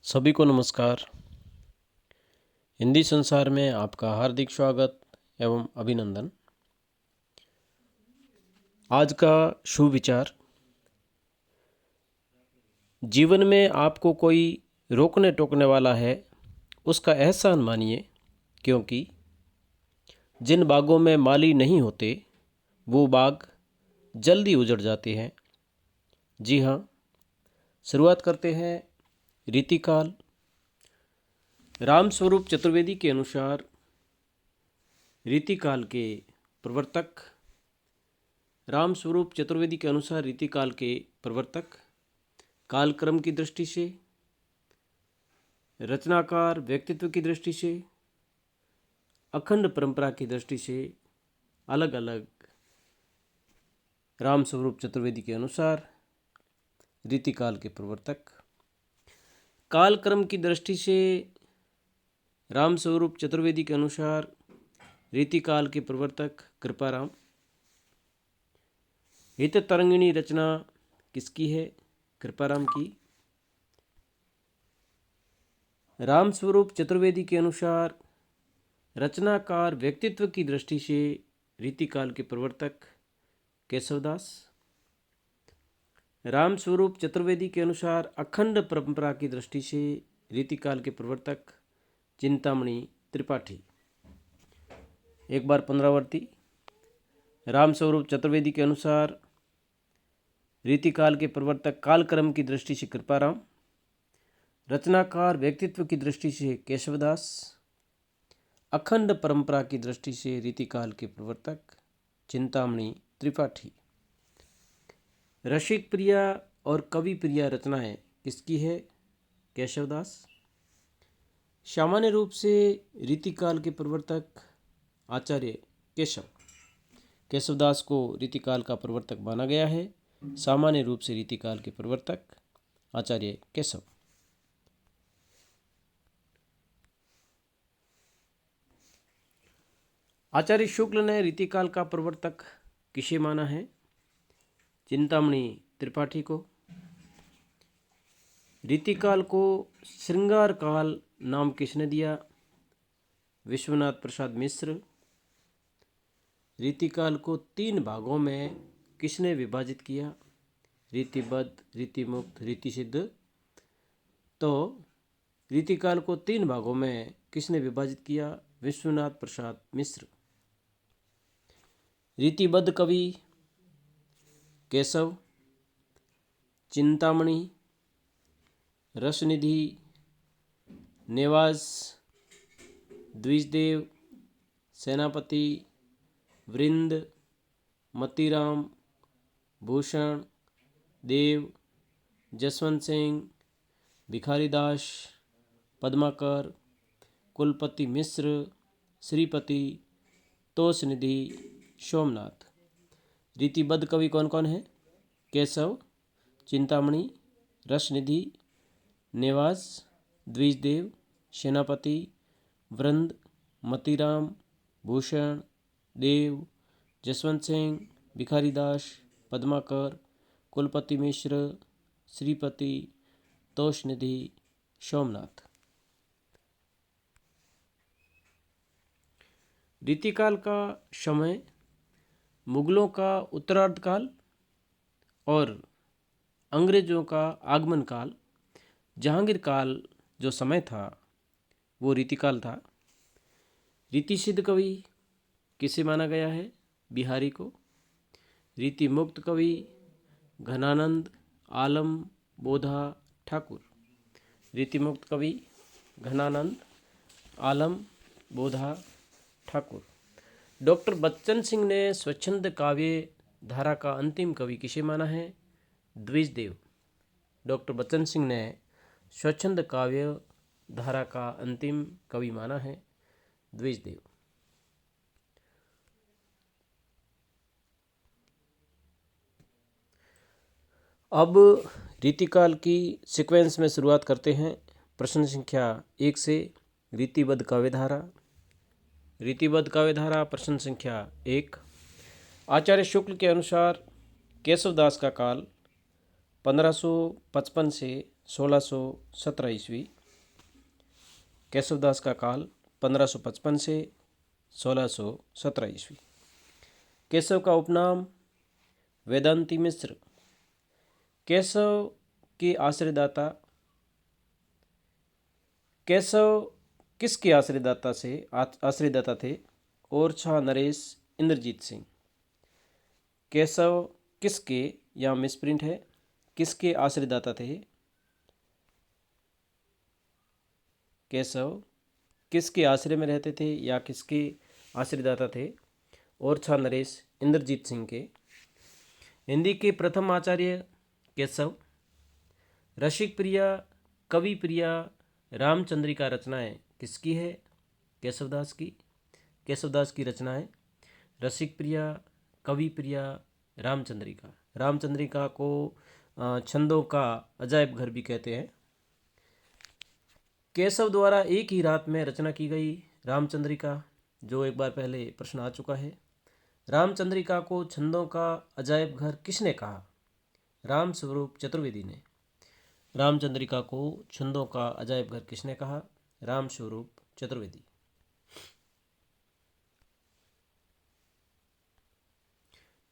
सभी को नमस्कार। हिंदी संसार में आपका हार्दिक स्वागत एवं अभिनंदन। आज का शुभ विचार, जीवन में आपको कोई रोकने टोकने वाला है उसका एहसान मानिए, क्योंकि जिन बागों में माली नहीं होते वो बाग जल्दी उजड़ जाते हैं। जी हाँ, शुरुआत करते हैं रीतिकाल। रामस्वरूप चतुर्वेदी के अनुसार रीतिकाल के प्रवर्तक रामस्वरूप चतुर्वेदी के अनुसार रीतिकाल के प्रवर्तक कालक्रम की दृष्टि से, रचनाकार व्यक्तित्व की दृष्टि से, अखंड परंपरा की दृष्टि से अलग अलग रामस्वरूप चतुर्वेदी के अनुसार रीतिकाल के प्रवर्तक। कालक्रम की दृष्टि से रामस्वरूप चतुर्वेदी के अनुसार रीतिकाल के प्रवर्तक कृपाराम। हित तरंगिणी रचना किसकी है? कृपाराम की। रामस्वरूप चतुर्वेदी के अनुसार रचनाकार व्यक्तित्व की दृष्टि से रीतिकाल के प्रवर्तक केशवदास। रामस्वरूप चतुर्वेदी के अनुसार अखंड परंपरा की दृष्टि से रीतिकाल के प्रवर्तक चिंतामणि त्रिपाठी। एक बार पुनरावर्ती। रामस्वरूप चतुर्वेदी के अनुसार रीतिकाल के प्रवर्तक कालक्रम की दृष्टि से कृपाराम, रचनाकार व्यक्तित्व की दृष्टि से केशवदास, अखंड परंपरा की दृष्टि से रीतिकाल के प्रवर्तक चिंतामणि त्रिपाठी। रसिक प्रिया और कवि प्रिया रचनाएं किसकी है? केशवदास। सामान्य रूप से रीतिकाल के प्रवर्तक आचार्य केशव। केशवदास को रीतिकाल का प्रवर्तक माना गया है। सामान्य रूप से रीतिकाल के प्रवर्तक आचार्य केशव। आचार्य शुक्ल ने रीतिकाल का प्रवर्तक किसे माना है? चिंतामणि त्रिपाठी को। रीतिकाल को श्रृंगार काल नाम किसने दिया? विश्वनाथ प्रसाद मिश्र। रीतिकाल को 3 भागों में किसने विभाजित किया? रीतिबद्ध, रीतिमुक्त, रीतिसिद्ध। तो रीतिकाल को 3 भागों में किसने विभाजित किया? विश्वनाथ प्रसाद मिश्र। रीतिबद्ध कवि केशव, चिंतामणि, रसनिधि, नेवाज, द्विजदेव, सेनापति, वृंद, मतीराम, भूषण, देव, जसवंत सिंह, भिखारीदास, पद्माकर, कुलपति मिश्र, श्रीपति, तोषनिधि, सोमनाथ। रीतिबद्ध कवि कौन कौन है? केशव, चिंतामणि, रसनिधि, नेवाज, द्विजदेव, सेनापति, वृंद, मतीराम, भूषण, देव, जसवंत सिंह, भिखारीदास, पद्माकर, कुलपति मिश्र, श्रीपति, तोषनिधि, सोमनाथ। रीतिकाल का समय मुगलों का उत्तरार्ध काल और अंग्रेजों का आगमन काल, जहांगीर काल जो समय था वो रीतिकाल था। रीतिसिद्ध कवि किसे माना गया है? बिहारी को। रीति मुक्त कवि घनानंद, आलम, बोधा, ठाकुर। रीति मुक्त कवि घनानंद, आलम, बोधा, ठाकुर। डॉक्टर बच्चन सिंह ने स्वच्छंद काव्य धारा का अंतिम कवि किसे माना है? द्विजदेव। डॉक्टर बच्चन सिंह ने स्वच्छंद काव्य धारा का अंतिम कवि माना है द्विजदेव। अब रीतिकाल की सीक्वेंस में शुरुआत करते हैं। प्रश्न संख्या 1 से रीतिबद्ध काव्यधारा। रीतिबद्ध काव्यधारा प्रश्न संख्या 1। आचार्य शुक्ल के अनुसार केशवदास का काल 1555 से 1617 ईस्वी। केशवदास का काल 1555 से 1617 ईस्वी। केशव का उपनाम वेदांती मिश्र। केशव के आश्रयदाता। केशव किसके आश्रयदाता थे? ओरछा नरेश इंद्रजीत सिंह। केशव किसके, यहाँ मिसप्रिंट है, किसके आश्रयदाता थे? केशव किसके आश्रय में रहते थे या किसके आश्रयदाता थे? ओरछा नरेश इंद्रजीत सिंह के। हिंदी के प्रथम आचार्य केशव। रसिक प्रिया, कवि प्रिया, रामचंद्रिका रचनाएं किसकी है? केशवदास की। केशवदास की रचनाएं रसिक प्रिया, कवि प्रिया, रामचंद्रिका। रामचंद्रिका को छंदों का अजायब घर भी कहते हैं। केशव द्वारा एक ही रात में रचना की गई रामचंद्रिका, जो एक बार पहले प्रश्न आ चुका है। रामचंद्रिका को छंदों का अजायब घर किसने कहा? राम स्वरूप चतुर्वेदी ने। रामचंद्रिका को छंदों का अजायब घर किसने कहा? राम स्वरूप चतुर्वेदी।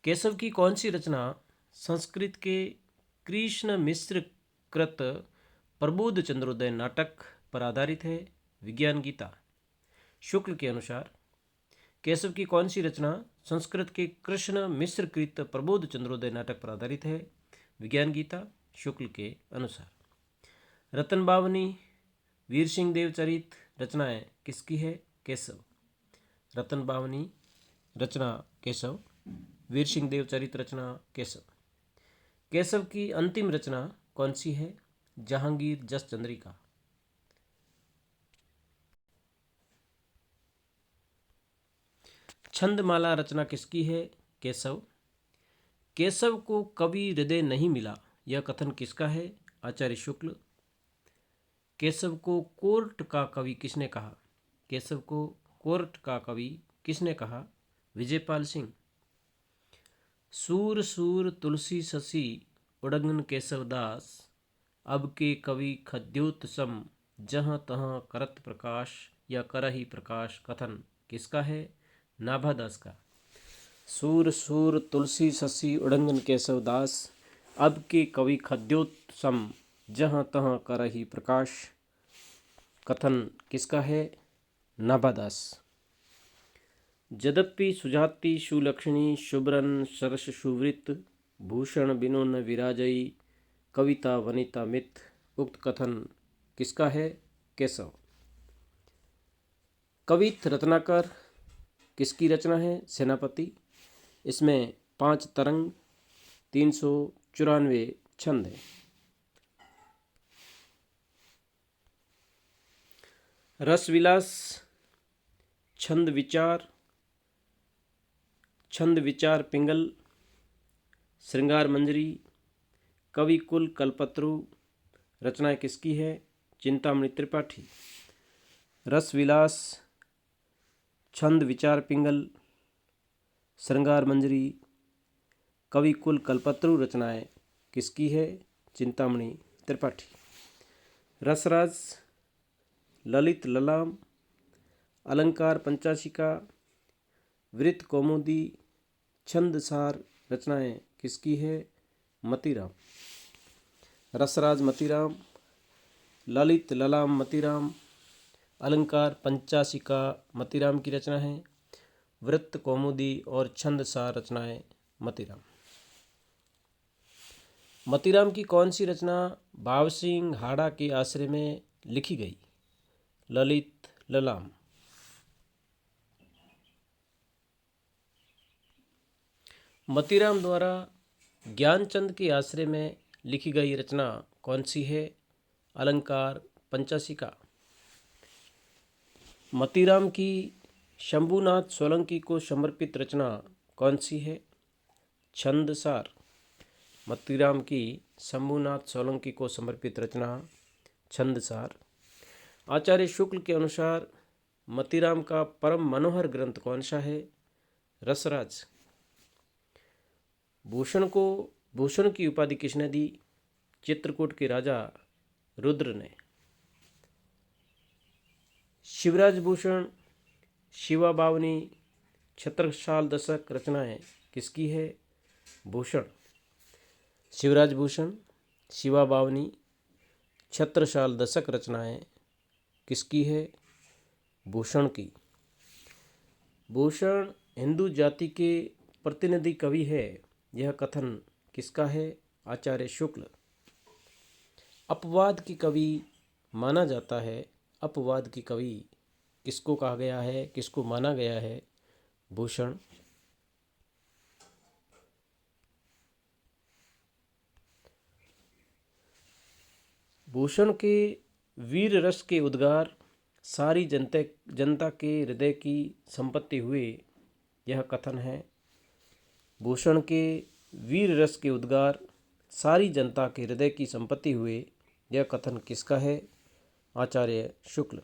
केशव की कौन सी रचना संस्कृत के कृष्ण मिश्र कृत प्रबोध चंद्रोदय नाटक पर आधारित है? विज्ञान गीता। शुक्ल के अनुसार केशव की कौन सी रचना संस्कृत के कृष्ण मिश्र कृत प्रबोध चंद्रोदय नाटक पर आधारित है? विज्ञान गीता। शुक्ल के अनुसार। रतन बावनी, वीर सिंह देवचरित रचनाएं किसकी है? केशव। रतन बावनी रचना केशव, वीर सिंह देवचरित रचना केशव। केशव की अंतिम रचना कौन सी है? जहांगीर जस चंद्रिका। छंदमाला रचना किसकी है? केशव। केशव को कवि हृदय नहीं मिला, यह कथन किसका है? आचार्य शुक्ल। केशव को कोर्ट का कवि किसने कहा? केशव को कोर्ट का कवि किसने कहा? विजयपाल सिंह। सूर सूर तुलसी शशि उड़ंगन केशवदास, अब के कवि खद्योत्सम जहाँ तहाँ करत प्रकाश, या करही प्रकाश कथन किसका है? नाभादास का। सूर सूर तुलसी शशि उड़ंगन केशवदास, अब के कवि खद्योत्सम जहाँ तहाँ करही प्रकाश कथन किसका है? नाभादास। यद्यपि सुजाति सुलक्षणी शुभ्रन सरस सुवृत, भूषण बिनो न विराजई, कविता वनिता मित, उक्त कथन किसका है? केशव। कवित रत्नाकर किसकी रचना है? सेनापति। इसमें 5 तरंग 394 छंद है। रसविलास छंद विचार पिंगल, श्रृंगार मंजरी, कवि कुल कल्पत्रु रचनाएं किसकी है? चिंतामणि त्रिपाठी। रसविलास, छंद विचार पिंगल, श्रृंगार मंजरी, कवि कुल कल्पत्रु रचनाएं किसकी है? चिंतामणि त्रिपाठी। रसराज, ललित ललाम, अलंकार पंचाशिका, वृत्त कौमुदी, छंदसार रचनाएं किसकी है? मतीराम। रसराज मतीराम, ललित ललाम मतीराम, अलंकार पंचाशिका मतीराम की रचना है, वृत्त कौमुदी और छंदसार रचनाएं मतीराम। मतीराम की कौन सी रचना भाव सिंह हाड़ा के आश्रय में लिखी गई? ललित ललाम। मतीराम द्वारा ज्ञानचंद के आश्रय में लिखी गई रचना कौन सी है? अलंकार पंचाशिका। मतीराम की शंभुनाथ सोलंकी को समर्पित रचना कौन सी है? छंदसार। मतीराम की शंभुनाथ सोलंकी को समर्पित रचना छंदसार। आचार्य शुक्ल के अनुसार मतीराम का परम मनोहर ग्रंथ कौन सा है? रसराज। भूषण को भूषण की उपाधि किसने दी? चित्रकूट के राजा रुद्र ने। शिवराज भूषण शिवा बावनी छत्रसाल दशक रचनाएं किसकी है? भूषण। शिवराज भूषण शिवा बावनी छत्रसाल दशक रचनाएं किसकी है? भूषण की। भूषण हिंदू जाति के प्रतिनिधि कवि है, यह कथन किसका है? आचार्य शुक्ल। अपवाद की कवि माना जाता है, अपवाद की कवि किसको कहा गया है, किसको माना गया है? भूषण। भूषण के वीर रस के उद्गार सारी जनता के हृदय की संपत्ति हुए, यह कथन है। भूषण के वीर रस के उद्गार सारी जनता के हृदय की संपत्ति हुए, यह कथन किसका है? आचार्य शुक्ल।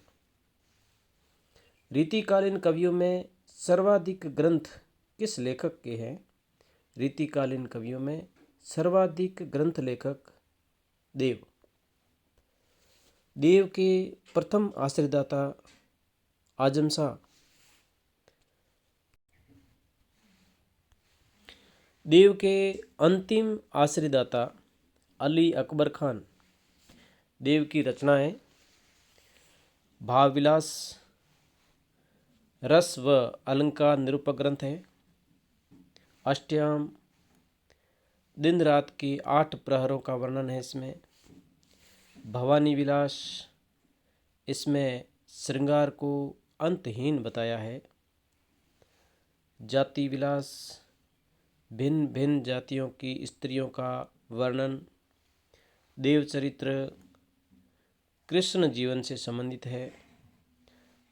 रीतिकालीन कवियों में सर्वाधिक ग्रंथ किस लेखक के हैं? रीतिकालीन कवियों में सर्वाधिक ग्रंथ लेखक देव। देव के प्रथम आश्रयदाता आजम शाह। देव के अंतिम आश्रयदाता अली अकबर खान। देव की रचनाएं भावविलास रस व अलंकार निरूपक ग्रंथ है। अष्टयाम दिन रात के 8 प्रहरों का वर्णन है इसमें। भवानी विलास इसमें श्रृंगार को अंतहीन बताया है। जाति विलास भिन्न भिन्न जातियों की स्त्रियों का वर्णन। देवचरित्र कृष्ण जीवन से संबंधित है।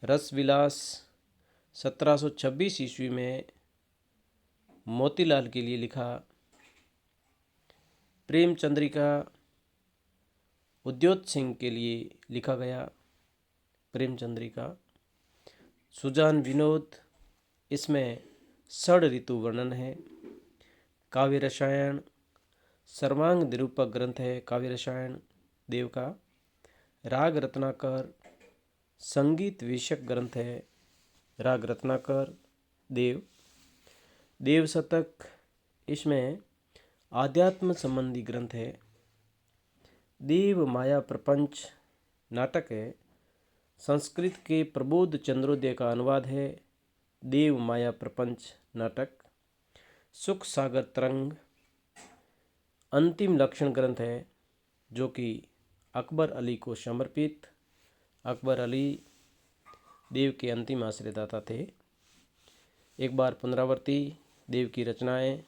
रस विलास 1726 ईस्वी में मोतीलाल के लिए लिखा। प्रेम चंद्रिका उद्योत सिंह के लिए लिखा गया। प्रेम चंद्रिका। सुजान विनोद इसमें षड ऋतु वर्णन है। काव्य रसायन सर्वांग निरूपक ग्रंथ है। काव्य रसायन देव का। राग रत्नाकर संगीत विषयक ग्रंथ है। राग रत्नाकर देव। देव शतक इसमें आध्यात्म संबंधी ग्रंथ है। देव माया प्रपंच नाटक है। संस्कृत के प्रबोध चंद्रोदय का अनुवाद है। देव माया प्रपंच नाटक। सुख सागर तरंग अंतिम लक्षण ग्रंथ है, जो कि अकबर अली को समर्पित। अकबर अली देव के अंतिम आश्रयदाता थे। एक बार पुनरावृत्ति। देव की रचनाएं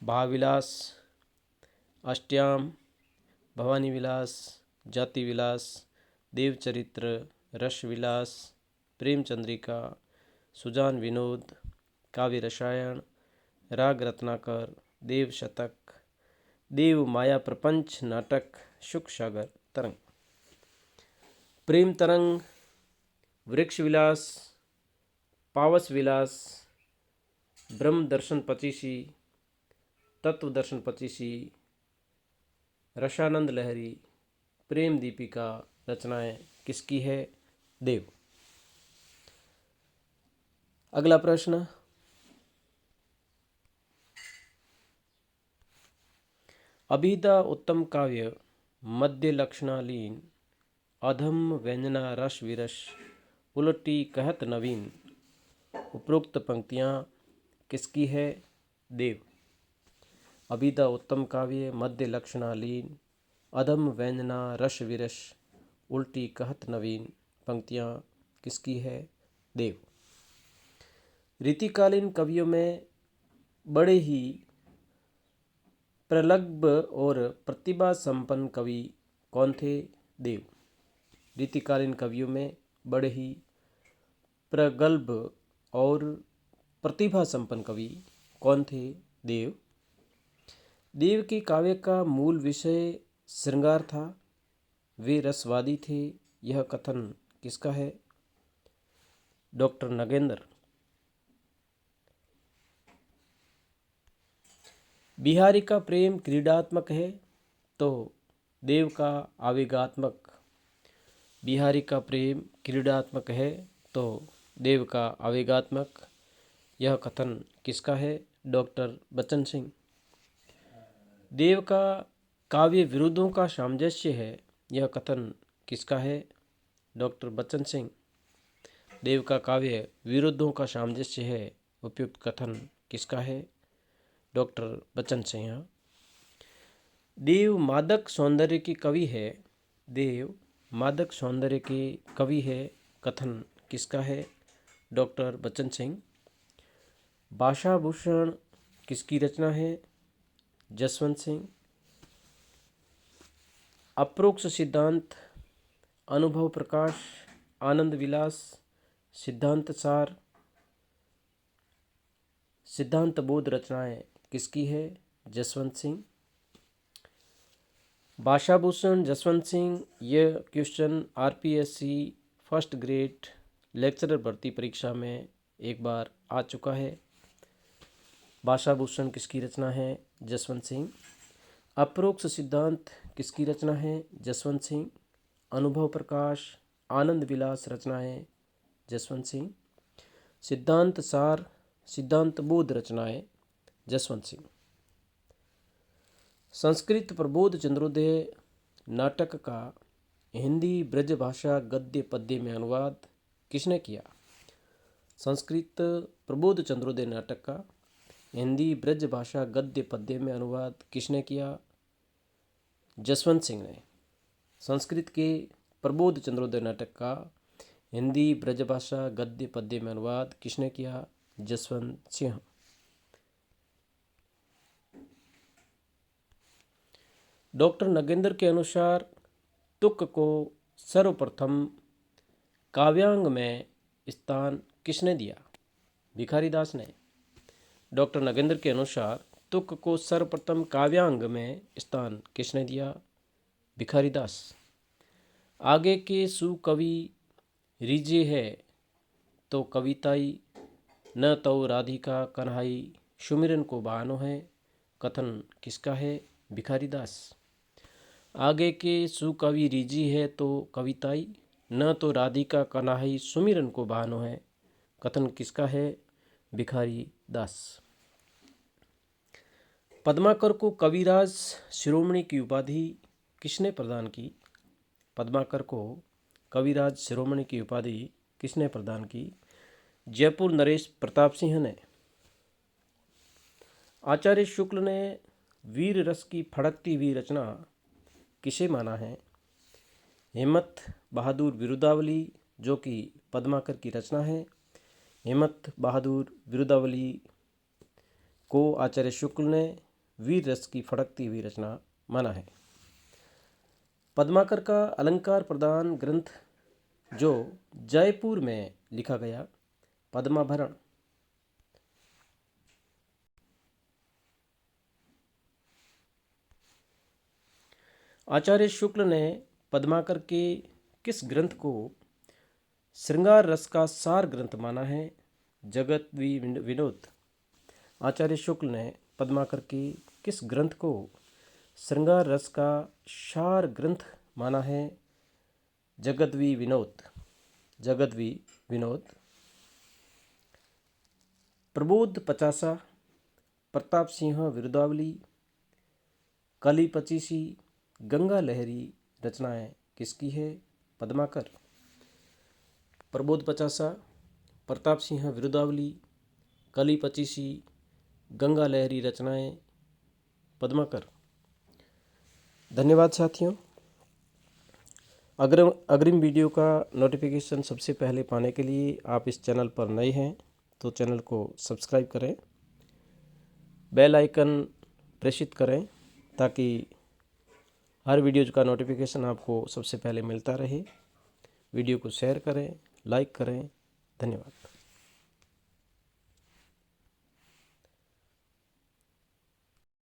भावविलास अष्टयाम भवानी विलास जाति विलास देवचरित्र रस विलास प्रेम चंद्रिका सुजान विनोद काव्य रसायन राग रत्नाकर देव शतक देव माया प्रपंच नाटक सुख सागर तरंग। प्रेम तरंग वृक्ष विलास पावस विलास ब्रह्म दर्शन 25 तत्व दर्शन 25 रसानंद लहरी प्रेम दीपिका रचनाएं किसकी है? देव। अगला प्रश्न। अभिधा उत्तम काव्य मध्य लक्षणालीन अधम व्यंजना रस विरस उलटी कहत नवीन उपरोक्त पंक्तियां किसकी है? देव। अभिधा उत्तम काव्य मध्य लक्षणालीन अधम व्यंजना रस विरस उल्टी कहत नवीन पंक्तियां किसकी है? देव। रीतिकालीन कवियों में बड़े ही प्रगल्भ और प्रतिभा संपन्न कवि कौन थे? देव। रीतिकालीन कवियों में बड़े ही प्रगल्भ और प्रतिभा संपन्न कवि कौन थे? देव। देव के काव्य का मूल विषय श्रृंगार था। वे रसवादी थे। यह कथन किसका है? डॉक्टर नगेंद्र। बिहारी का प्रेम क्रीडात्मक है, तो देव का आवेगात्मक। बिहारी का प्रेम क्रीडात्मक है तो देव का आवेगात्मक। यह कथन किसका है? डॉक्टर बच्चन सिंह। देव का काव्य विरोधों का सामंजस्य है, यह कथन किसका है? डॉक्टर बच्चन सिंह। देव का काव्य विरोधों का सामंजस्य है, उपयुक्त कथन किसका है? डॉक्टर बच्चन सिंह। देव मादक सौंदर्य के कवि है, देव मादक सौंदर्य के कवि है, कथन किसका है? डॉक्टर बच्चन सिंह। भाषाभूषण किसकी रचना है? जसवंत सिंह। अप्रोक्ष सिद्धांत, अनुभव प्रकाश, आनंद विलास, सिद्धांत सार, सिद्धांत बोध रचनाएं किसकी है? जसवंत सिंह। भाषाभूषण जसवंत सिंह। यह question RPSC first grade lecturer भर्ती परीक्षा में एक बार आ चुका है। भाषाभूषण किसकी रचना है? जसवंत सिंह। अप्रोक्ष सिद्धांत किसकी रचना है? जसवंत सिंह। अनुभव प्रकाश, आनंद विलास रचनाएं जसवंत सिंह। सिद्धांत सार, सिद्धांत बोध रचनाएं जसवंत सिंह। संस्कृत प्रबोध चंद्रोदय नाटक का हिंदी ब्रज भाषा गद्य पद्य में अनुवाद किसने किया? संस्कृत प्रबोध चंद्रोदय नाटक का हिंदी ब्रज भाषा गद्य पद्य में अनुवाद किसने किया? जसवंत सिंह ने। संस्कृत के प्रबोध चंद्रोदय नाटक का हिंदी ब्रज भाषा गद्य पद्य में अनुवाद किसने किया? जसवंत सिंह। डॉक्टर नगेंद्र के अनुसार तुक को सर्वप्रथम काव्यांग में स्थान किसने दिया? भिखारी दास ने। डॉक्टर नगेंद्र के अनुसार तुक को सर्वप्रथम काव्यांग में स्थान किसने दिया? भिखारी दास। आगे के सुकवि रीजे है तो कविताई, न तो राधिका कन्हाई सुमिरन को बहानो है, कथन किसका है? भिखारी दास। आगे के सुकवि रीजी है तो कविताई, न तो राधिका कन्हाई सुमिरन को बहानो है, कथन किसका है? भिखारी दास। पद्माकर को कविराज शिरोमणि की उपाधि किसने प्रदान की? पद्माकर को कविराज शिरोमणि की उपाधि किसने प्रदान की? जयपुर नरेश प्रताप सिंह ने। आचार्य शुक्ल ने वीर रस की फड़कती हुई रचना किसे माना है? हेमत बहादुर विरुदावली, जो कि पद्माकर की रचना है। हेमत बहादुर विरुदावली को आचार्य शुक्ल ने वीर रस की फड़कती हुई रचना माना है। पद्माकर का अलंकार प्रदान ग्रंथ जो जयपुर में लिखा गया, पद्माभरण। आचार्य शुक्ल ने पद्माकर के किस ग्रंथ को श्रृंगार रस का सार ग्रंथ माना है? जगत विनोद। आचार्य शुक्ल ने पद्माकर के किस ग्रंथ को श्रृंगार रस का सार ग्रंथ माना है? जगद्वी विनोद। जगद्वी विनोद। प्रबोध पचासा, प्रताप सिंह विरुदावली, कली पचीसी, गंगा लहरी रचनाएं किसकी है? पद्माकर। प्रबोध पचासा, प्रताप सिंह विरुदावली, कली पचीसी, गंगा लहरी रचनाएं पद्माकर। धन्यवाद साथियों। अग्रिम वीडियो का नोटिफिकेशन सबसे पहले पाने के लिए आप इस चैनल पर नए हैं तो चैनल को सब्सक्राइब करें, बेल आइकन प्रेषित करें ताकि हर वीडियोज का नोटिफिकेशन आपको सबसे पहले मिलता रहे। वीडियो को शेयर करें, लाइक करें। धन्यवाद।